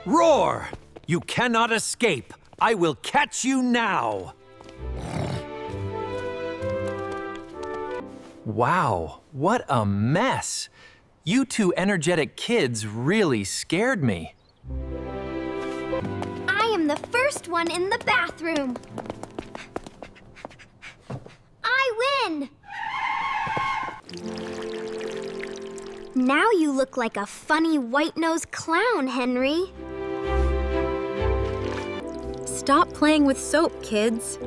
Roar! You cannot escape. I will catch you now. Wow, what a mess. You two energetic kids really scared me. I am the first one in the bathroom. I win! Now you look like a funny white-nosed clown, Henry. Stop playing with soap, kids.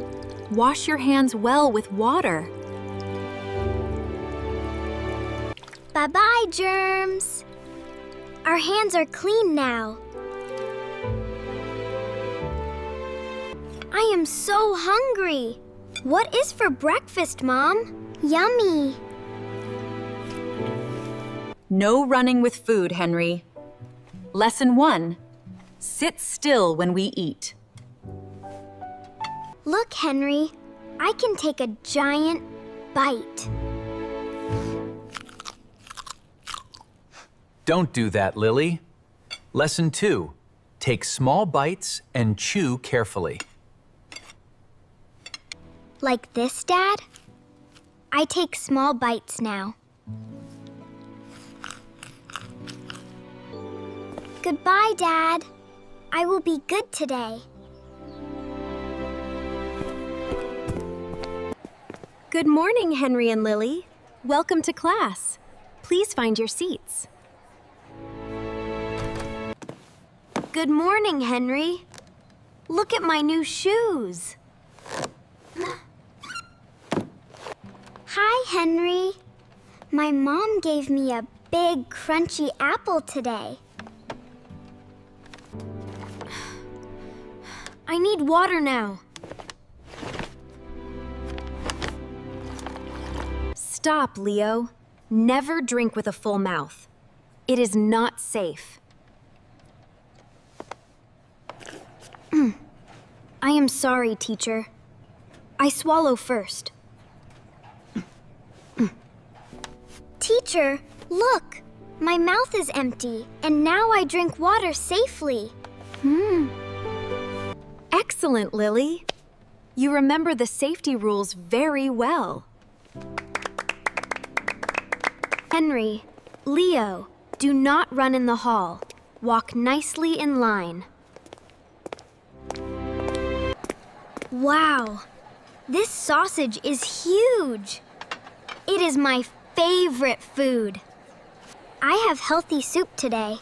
Wash your hands well with water. Bye-bye, germs. Our hands are clean now. I am so hungry. What is for breakfast, Mom? Yummy. No running with food, Henry. Lesson 1. Sit still when we eat. Look, Henry. I can take a giant bite. Don't do that, Lily. Lesson 2. Take small bites and chew carefully. Like this, Dad? I take small bites now. Goodbye, Dad. I will be good today. Good morning, Henry and Lily. Welcome to class. Please find your seats. Good morning, Henry. Look at my new shoes. Hi, Henry. My mom gave me a big, crunchy apple today. I need water now. Stop, Leo. Never drink with a full mouth. It is not safe. I am sorry, teacher. I swallow first. Teacher, look! My mouth is empty, and now I drink water safely. Excellent, Lily. You remember the safety rules very well. Henry, Leo, do not run in the hall. Walk nicely in line. Wow, this sausage is huge. It is my favorite food. I have healthy soup today.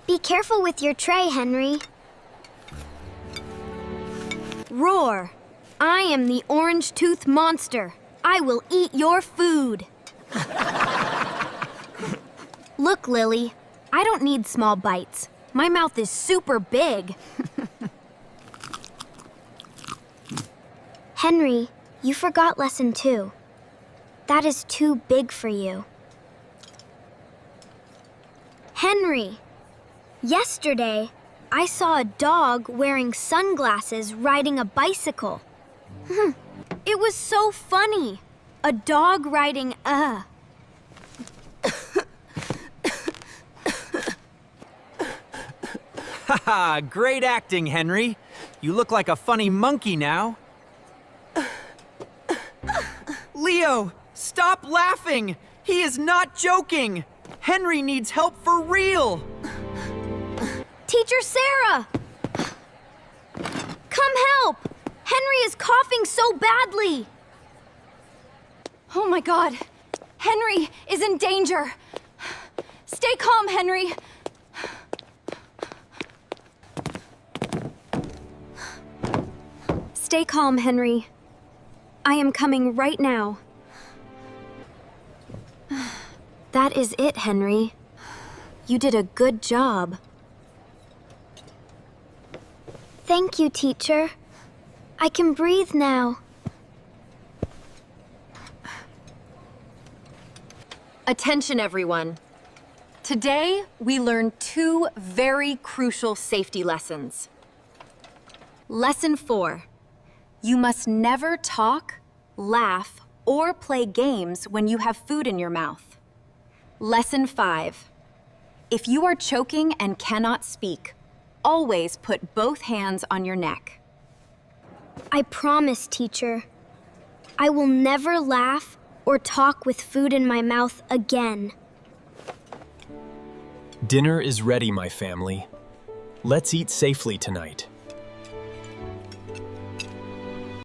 Be careful with your tray, Henry. Roar! I am the orange-toothed monster. I will eat your food. Look, Lily, I don't need small bites. My mouth is super big. Henry, you forgot lesson 2. That is too big for you. Henry, yesterday, I saw a dog wearing sunglasses riding a bicycle. It was so funny. A dog riding Haha, great acting, Henry. You look like a funny monkey now. Leo, stop laughing! He is not joking! Henry needs help for real! Teacher Sarah! Come help! Henry is coughing so badly! Oh my God! Henry is in danger! Stay calm, Henry! Stay calm, Henry. I am coming right now. That is it, Henry. You did a good job. Thank you, teacher. I can breathe now. Attention, everyone. Today, we learn 2 very crucial safety lessons. Lesson 4. You must never talk, laugh, or play games when you have food in your mouth. Lesson 5. If you are choking and cannot speak, always put both hands on your neck. I promise, teacher. I will never laugh or talk with food in my mouth again. Dinner is ready, my family. Let's eat safely tonight.